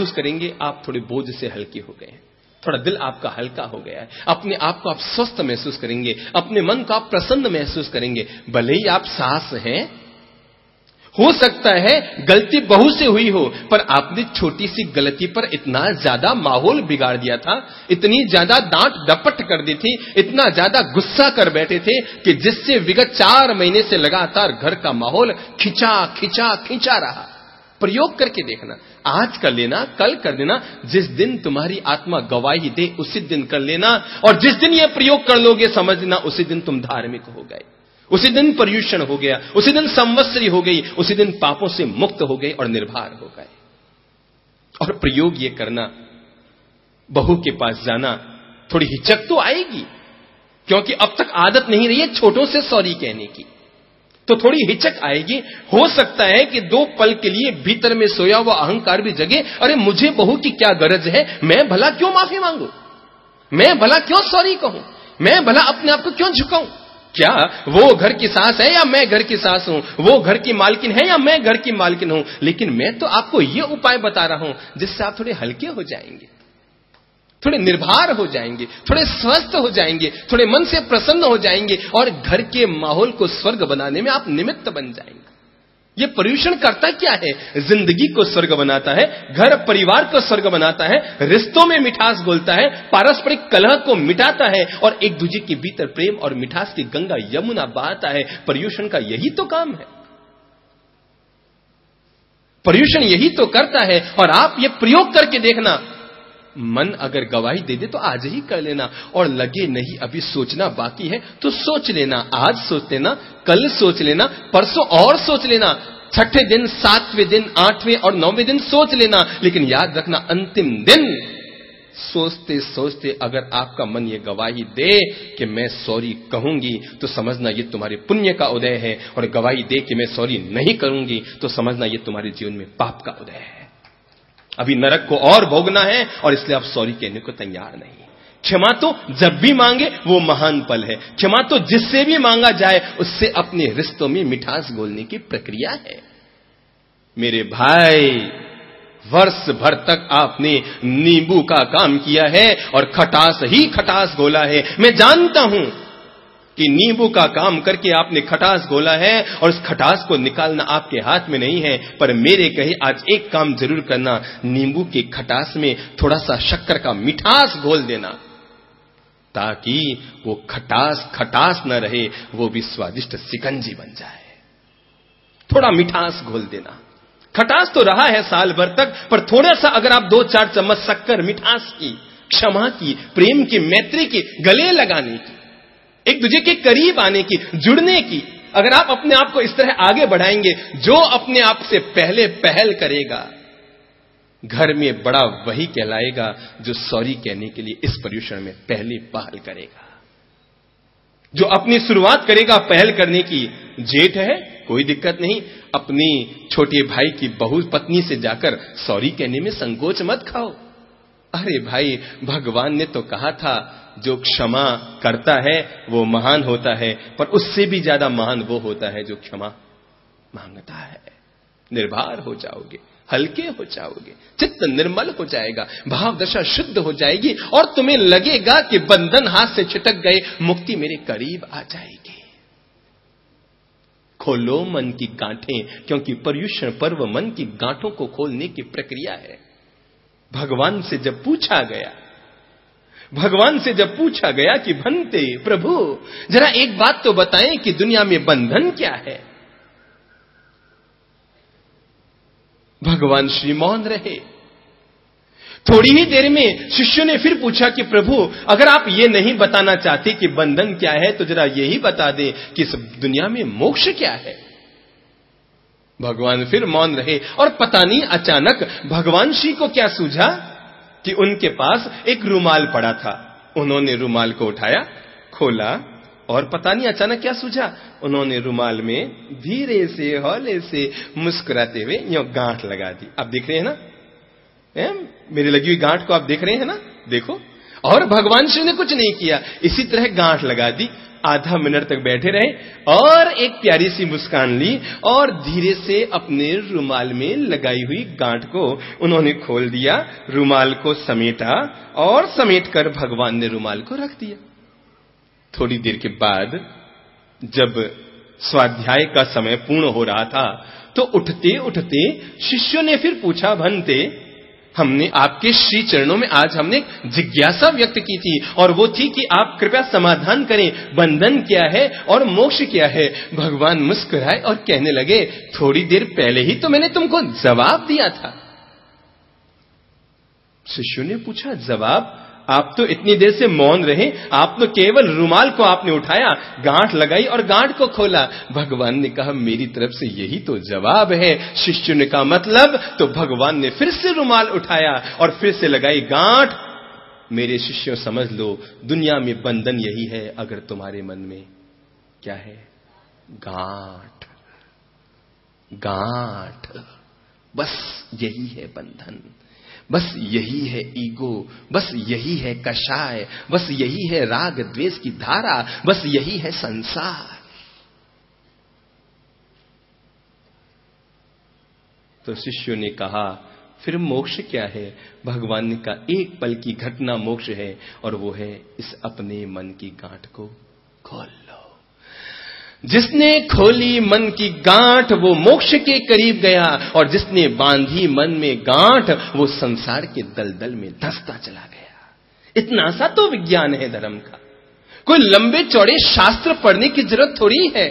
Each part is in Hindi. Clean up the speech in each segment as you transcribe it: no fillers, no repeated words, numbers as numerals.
महसूस करेंगे आप थोड़े बोझ से हल्के हो गए, थोड़ा दिल आपका हल्का हो गया है, अपने आप को आप स्वस्थ महसूस करेंगे, अपने मन को आप प्रसन्न महसूस करेंगे। भले ही आप सास हैं, हो सकता है गलती बहू से हुई हो, पर आपने छोटी सी गलती पर इतना ज्यादा माहौल बिगाड़ दिया था, इतनी ज्यादा डांट डपट कर दी थी, इतना ज्यादा गुस्सा कर बैठे थे कि जिससे विगत 4 महीने से लगातार घर का माहौल खिंचा खिंचा खिंचा रहा। प्रयोग करके देखना, आज कर लेना, कल कर देना, जिस दिन तुम्हारी आत्मा गवाही दे उसी दिन कर लेना, और जिस दिन यह प्रयोग कर लोगे समझना उसी दिन तुम धार्मिक हो गए, उसी दिन पर्युषण हो गया, उसी दिन संवत्सरी हो गई, उसी दिन पापों से मुक्त हो गए और निर्भर हो गए। और प्रयोग ये करना, बहू के पास जाना, थोड़ी हिचक तो आएगी क्योंकि अब तक आदत नहीं रही है छोटों से सॉरी कहने की, तो थोड़ी हिचक आएगी। हो सकता है कि 2 पल के लिए भीतर में सोया हुआ अहंकार भी जगे, अरे मुझे बहू की क्या गरज है, मैं भला क्यों माफी मांगू, मैं भला क्यों सॉरी कहूं, मैं भला अपने आप को क्यों झुकाऊं, क्या वो घर की सास है या मैं घर की सास हूं, वो घर की मालकिन है या मैं घर की मालकिन हूं। लेकिन मैं तो आपको ये उपाय बता रहा हूं जिससे आप थोड़े हल्के हो जाएंगे, थोड़े निर्भर हो जाएंगे, थोड़े स्वस्थ हो जाएंगे, थोड़े मन से प्रसन्न हो जाएंगे, और घर के माहौल को स्वर्ग बनाने में आप निमित्त बन जाएंगे। ये पर्युषण करता क्या है, जिंदगी को स्वर्ग बनाता है, घर परिवार को स्वर्ग बनाता है, रिश्तों में मिठास घोलता है, पारस्परिक कलह को मिटाता है, और एक दूसरे के भीतर प्रेम और मिठास की गंगा यमुना बहाता है। पर्युषण का यही तो काम है, पर्युषण यही तो करता है। और आप ये प्रयोग करके देखना, मन अगर गवाही दे दे तो आज ही कर लेना, और लगे नहीं अभी सोचना बाकी है तो सोच लेना, आज सोच लेना, कल सोच लेना, परसों और सोच लेना, 6ठे दिन, 7वें दिन, 8वें और 9वें दिन सोच लेना। लेकिन याद रखना, अंतिम दिन सोचते सोचते अगर आपका मन ये गवाही दे कि मैं सॉरी कहूंगी, तो समझना ये तुम्हारे पुण्य का उदय है, और गवाही दे कि मैं सॉरी नहीं करूंगी तो समझना ये तुम्हारे जीवन में पाप का उदय है। अभी नरक को और भोगना है, और इसलिए आप सॉरी कहने को तैयार नहीं। क्षमा तो जब भी मांगे वो महान पल है, क्षमा तो जिससे भी मांगा जाए उससे अपने रिश्तों में मिठास घोलने की प्रक्रिया है। मेरे भाई, वर्ष भर तक आपने नींबू का काम किया है और खटास ही खटास घोला है। मैं जानता हूं कि नींबू का काम करके आपने खटास घोला है, और उस खटास को निकालना आपके हाथ में नहीं है। पर मेरे कहे आज एक काम जरूर करना, नींबू के खटास में थोड़ा सा शक्कर का मिठास घोल देना, ताकि वो खटास खटास न रहे, वो भी स्वादिष्ट सिकंजी बन जाए। थोड़ा मिठास घोल देना। खटास तो रहा है साल भर तक, पर थोड़ा सा अगर आप 2-4 चम्मच शक्कर मिठास की, क्षमा की, प्रेम की, मैत्री की, गले लगाने की, एक दूसरे के करीब आने की, जुड़ने की, अगर आप अपने आप को इस तरह आगे बढ़ाएंगे, जो अपने आप से पहले पहल करेगा घर में बड़ा वही कहलाएगा जो सॉरी कहने के लिए इस पर्युषण में पहली पहल करेगा। जो अपनी शुरुआत करेगा पहल करने की, जेठ है कोई दिक्कत नहीं, अपनी छोटे भाई की बहू पत्नी से जाकर सॉरी कहने में संकोच मत खाओ। अरे भाई, भगवान ने तो कहा था जो क्षमा करता है वो महान होता है, पर उससे भी ज्यादा महान वो होता है जो क्षमा मांगता है। निर्भर हो जाओगे, हल्के हो जाओगे, चित्त निर्मल हो जाएगा, भाव दशा शुद्ध हो जाएगी, और तुम्हें लगेगा कि बंधन हाथ से छिटक गए, मुक्ति मेरे करीब आ जाएगी। खोलो मन की गांठें, क्योंकि पर्युषण पर्व मन की गांठों को खोलने की प्रक्रिया है। भगवान से जब पूछा गया कि भंते प्रभु, जरा एक बात तो बताएं कि दुनिया में बंधन क्या है, भगवान श्री मौन रहे। थोड़ी ही देर में शिष्यों ने फिर पूछा कि प्रभु, अगर आप ये नहीं बताना चाहते कि बंधन क्या है, तो जरा यही बता दें कि इस दुनिया में मोक्ष क्या है। भगवान फिर मौन रहे, और पता नहीं अचानक भगवान श्री को क्या सूझा कि उनके पास एक रुमाल पड़ा था। उन्होंने रुमाल को उठाया, खोला, और पता नहीं अचानक क्या सूझा, उन्होंने रुमाल में धीरे से हौले से मुस्कुराते हुए यूं गांठ लगा दी। आप देख रहे हैं ना, मेरी लगी हुई गांठ को आप देख रहे हैं ना, देखो। और भगवान श्री ने कुछ नहीं किया, इसी तरह गांठ लगा दी, आधा मिनट तक बैठे रहे और एक प्यारी सी मुस्कान ली और धीरे से अपने रुमाल में लगाई हुई गांठ को उन्होंने खोल दिया, रुमाल को समेटा और समेटकर भगवान ने रुमाल को रख दिया। थोड़ी देर के बाद जब स्वाध्याय का समय पूर्ण हो रहा था तो उठते उठते शिष्यों ने फिर पूछा, भंते हमने आपके श्री चरणों में आज हमने जिज्ञासा व्यक्त की थी और वो थी कि आप कृपया समाधान करें, बंधन क्या है और मोक्ष क्या है। भगवान मुस्कुराए और कहने लगे, थोड़ी देर पहले ही तो मैंने तुमको जवाब दिया था। शिष्यों ने पूछा, जवाब? आप तो इतनी देर से मौन रहे, आप तो केवल रुमाल को आपने उठाया, गांठ लगाई और गांठ को खोला। भगवान ने कहा, मेरी तरफ से यही तो जवाब है। शिष्य ने कहा, मतलब? तो भगवान ने फिर से रुमाल उठाया और फिर से लगाई गांठ। मेरे शिष्यों समझ लो, दुनिया में बंधन यही है। अगर तुम्हारे मन में क्या है? गांठ, गांठ, बस यही है बंधन, बस यही है ईगो, बस यही है कषाय, बस यही है राग द्वेष की धारा, बस यही है संसार। तो शिष्यों ने कहा, फिर मोक्ष क्या है? भगवान ने कहा, एक पल की घटना मोक्ष है और वो है इस अपने मन की गांठ को खोल लो। जिसने खोली मन की गांठ वो मोक्ष के करीब गया और जिसने बांधी मन में गांठ वो संसार के दलदल में धंसता चला गया। इतना सा तो विज्ञान है धर्म का। कोई लंबे चौड़े शास्त्र पढ़ने की जरूरत थोड़ी है।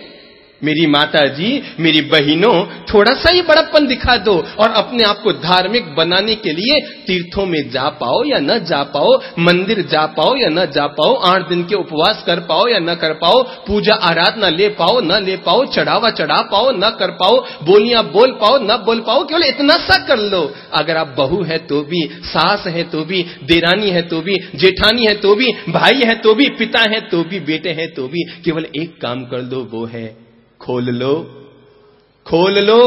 मेरी माता जी, मेरी बहनों, थोड़ा सा ही बड़प्पन दिखा दो और अपने आप को धार्मिक बनाने के लिए तीर्थों में जा पाओ या न जा पाओ, मंदिर जा पाओ या न जा पाओ, 8 दिन के उपवास कर पाओ या न कर पाओ, पूजा आराधना ले पाओ न ले पाओ, चढ़ावा चढ़ा पाओ न कर पाओ, बोलियां बोल पाओ न बोल पाओ, केवल इतना सा कर लो। अगर आप बहू है तो भी, सास है तो भी, देरानी है तो भी, जेठानी है तो भी, भाई है तो भी, पिता है तो भी, बेटे हैं तो भी, केवल एक काम कर दो, वो है खोल लो, खोल लो,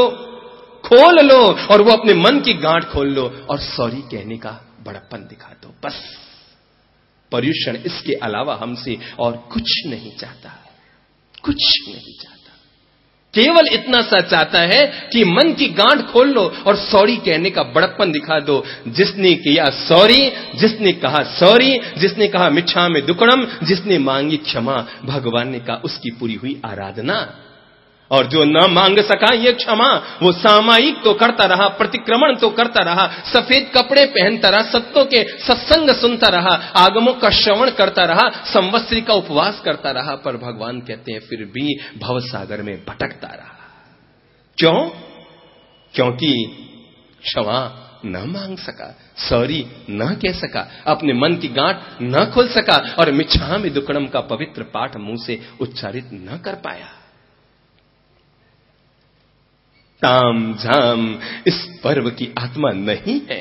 खोल लो और वो अपने मन की गांठ खोल लो और सॉरी कहने का बड़प्पन दिखा दो। बस पर्युषण इसके अलावा हमसे और कुछ नहीं चाहता, कुछ नहीं चाहता, केवल इतना सा चाहता है कि मन की गांठ खोल लो और सॉरी कहने का बड़प्पन दिखा दो। जिसने किया सॉरी, जिसने कहा सॉरी, जिसने कहा मिच्छामि दुक्कडम, जिसने मांगी क्षमा, भगवान ने कहा उसकी पूरी हुई आराधना। और जो न मांग सका ये क्षमा, वो सामायिक तो करता रहा, प्रतिक्रमण तो करता रहा, सफेद कपड़े पहनता रहा, सत्तों के सत्संग सुनता रहा, आगमों का श्रवण करता रहा, संवत्सरी का उपवास करता रहा, पर भगवान कहते हैं फिर भी भवसागर में भटकता रहा। क्यों? क्योंकि क्षमा न मांग सका, सॉरी न कह सका, अपने मन की गांठ न खोल सका और मिच्छामि दुक्कडम का पवित्र पाठ मुंह से उच्चारित न कर पाया। ताम झाम इस पर्व की आत्मा नहीं है।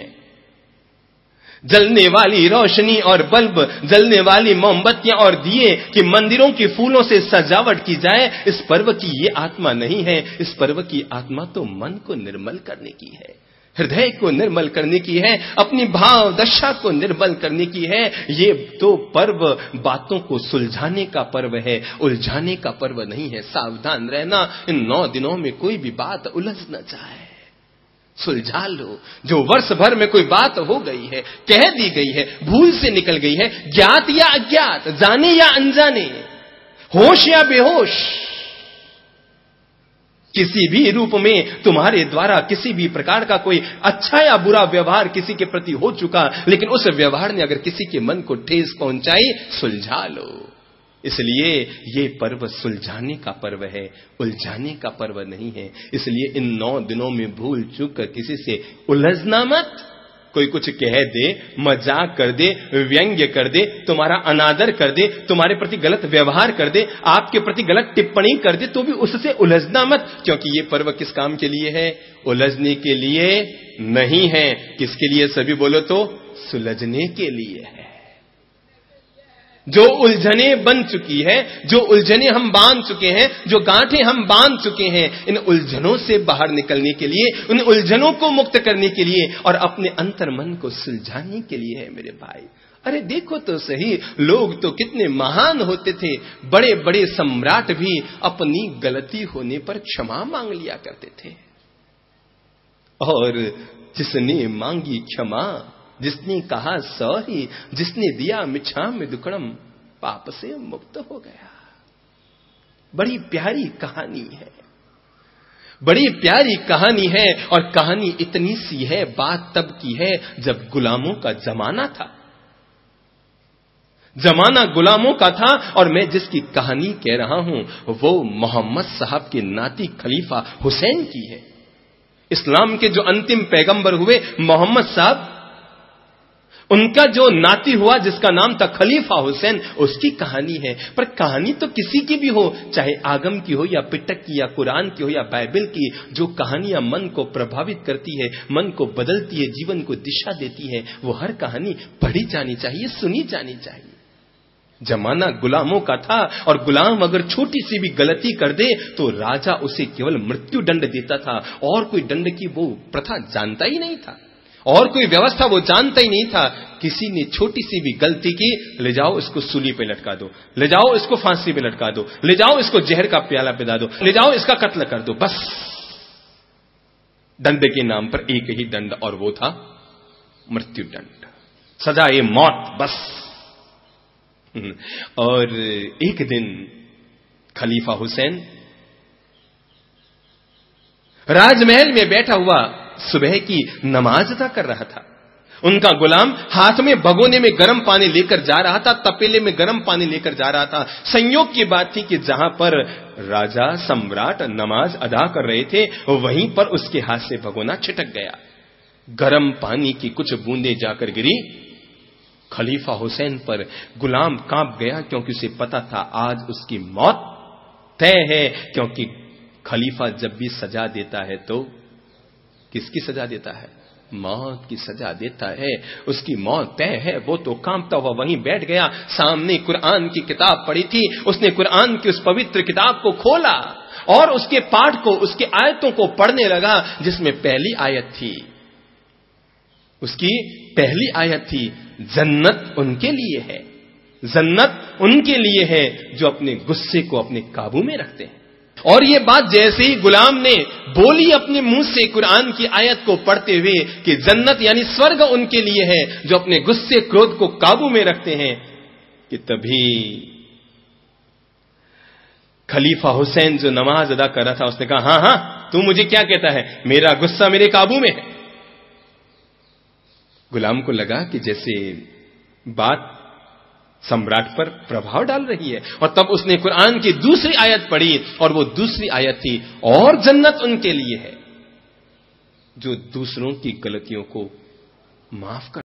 जलने वाली रोशनी और बल्ब, जलने वाली मोमबत्तियां और दिए कि मंदिरों के फूलों से सजावट की जाए, इस पर्व की ये आत्मा नहीं है। इस पर्व की आत्मा तो मन को निर्मल करने की है, हृदय को निर्मल करने की है, अपनी भाव दशा को निर्मल करने की है। ये तो पर्व बातों को सुलझाने का पर्व है, उलझाने का पर्व नहीं है। सावधान रहना, इन 9 दिनों में कोई भी बात उलझ न जाए, सुलझा लो। जो वर्ष भर में कोई बात हो गई है, कह दी गई है, भूल से निकल गई है, ज्ञात या अज्ञात, जाने या अनजाने, होश या बेहोश, किसी भी रूप में तुम्हारे द्वारा किसी भी प्रकार का कोई अच्छा या बुरा व्यवहार किसी के प्रति हो चुका, लेकिन उस व्यवहार ने अगर किसी के मन को ठेस पहुंचाई, सुलझा लो। इसलिए ये पर्व सुलझाने का पर्व है, उलझाने का पर्व नहीं है। इसलिए इन 9 दिनों में भूल चूक कर किसी से उलझना मत। कोई कुछ कह दे, मजाक कर दे, व्यंग्य कर दे, तुम्हारा अनादर कर दे, तुम्हारे प्रति गलत व्यवहार कर दे, आपके प्रति गलत टिप्पणी कर दे, तो भी उससे उलझना मत, क्योंकि ये पर्व किस काम के लिए है? उलझने के लिए नहीं है। किसके लिए? सभी बोलो तो, सुलझने के लिए है। जो उलझने बन चुकी है, जो उलझने हम बांध चुके हैं, जो गांठें हम बांध चुके हैं, इन उलझनों से बाहर निकलने के लिए, उन उलझनों को मुक्त करने के लिए और अपने अंतर मन को सुलझाने के लिए है मेरे भाई। अरे देखो तो सही, लोग तो कितने महान होते थे। बड़े बड़े सम्राट भी अपनी गलती होने पर क्षमा मांग लिया करते थे। और जिसने मांगी क्षमा, जिसने कहा सॉरी, जिसने दिया मिच्छामि दुक्कडम, पाप से मुक्त हो गया। बड़ी प्यारी कहानी है, बड़ी प्यारी कहानी है। और कहानी इतनी सी है, बात तब की है जब गुलामों का जमाना था। जमाना गुलामों का था। और मैं जिसकी कहानी कह रहा हूं वो मोहम्मद साहब के नाती खलीफा हुसैन की है। इस्लाम के जो अंतिम पैगंबर हुए मोहम्मद साहब, उनका जो नाती हुआ जिसका नाम था खलीफा हुसैन, उसकी कहानी है। पर कहानी तो किसी की भी हो, चाहे आगम की हो या पिटक की या कुरान की हो या बाइबल की, जो कहानियां मन को प्रभावित करती है, मन को बदलती है, जीवन को दिशा देती है, वो हर कहानी पढ़ी जानी चाहिए, सुनी जानी चाहिए। जमाना गुलामों का था और गुलाम अगर छोटी सी भी गलती कर दे तो राजा उसे केवल मृत्यु दंड देता था। और कोई दंड की वो प्रथा जानता ही नहीं था, और कोई व्यवस्था वो जानता ही नहीं था। किसी ने छोटी सी भी गलती की, ले जाओ इसको सूली पे लटका दो, ले जाओ इसको फांसी पे लटका दो, ले जाओ इसको जहर का प्याला पिला दो, ले जाओ इसका कत्ल कर दो। बस दंड के नाम पर एक ही दंड, और वो था मृत्यु दंड, सजा ए मौत, बस। और एक दिन खलीफा हुसैन राजमहल में बैठा हुआ सुबह की नमाज अदा कर रहा था। उनका गुलाम हाथ में भगोने में गर्म पानी लेकर जा रहा था, तपेले में गर्म पानी लेकर जा रहा था। संयोग की बात थी कि जहां पर राजा सम्राट नमाज अदा कर रहे थे, वहीं पर उसके हाथ से भगोना छिटक गया। गर्म पानी की कुछ बूंदें जाकर गिरी खलीफा हुसैन पर। गुलाम कांप गया, क्योंकि उसे पता था आज उसकी मौत तय है। क्योंकि खलीफा जब भी सजा देता है तो किसकी सजा देता है? मौत की सजा देता है। उसकी मौत तय है। वो तो कांपता हुआ वहीं बैठ गया। सामने कुरान की किताब पड़ी थी, उसने कुरान की उस पवित्र किताब को खोला और उसके पाठ को, उसके आयतों को पढ़ने लगा, जिसमें पहली आयत थी, उसकी पहली आयत थी, जन्नत उनके लिए है, जन्नत उनके लिए है जो अपने गुस्से को अपने काबू में रखते हैं। और ये बात जैसे ही गुलाम ने बोली अपने मुंह से कुरान की आयत को पढ़ते हुए कि जन्नत यानी स्वर्ग उनके लिए है जो अपने गुस्से क्रोध को काबू में रखते हैं, कि तभी खलीफा हुसैन जो नमाज अदा कर रहा था उसने कहा, हां हां, तू मुझे क्या कहता है, मेरा गुस्सा मेरे काबू में है। गुलाम को लगा कि जैसे बात सम्राट पर प्रभाव डाल रही है, और तब उसने कुरान की दूसरी आयत पढ़ी, और वो दूसरी आयत थी, और जन्नत उनके लिए है जो दूसरों की गलतियों को माफ कर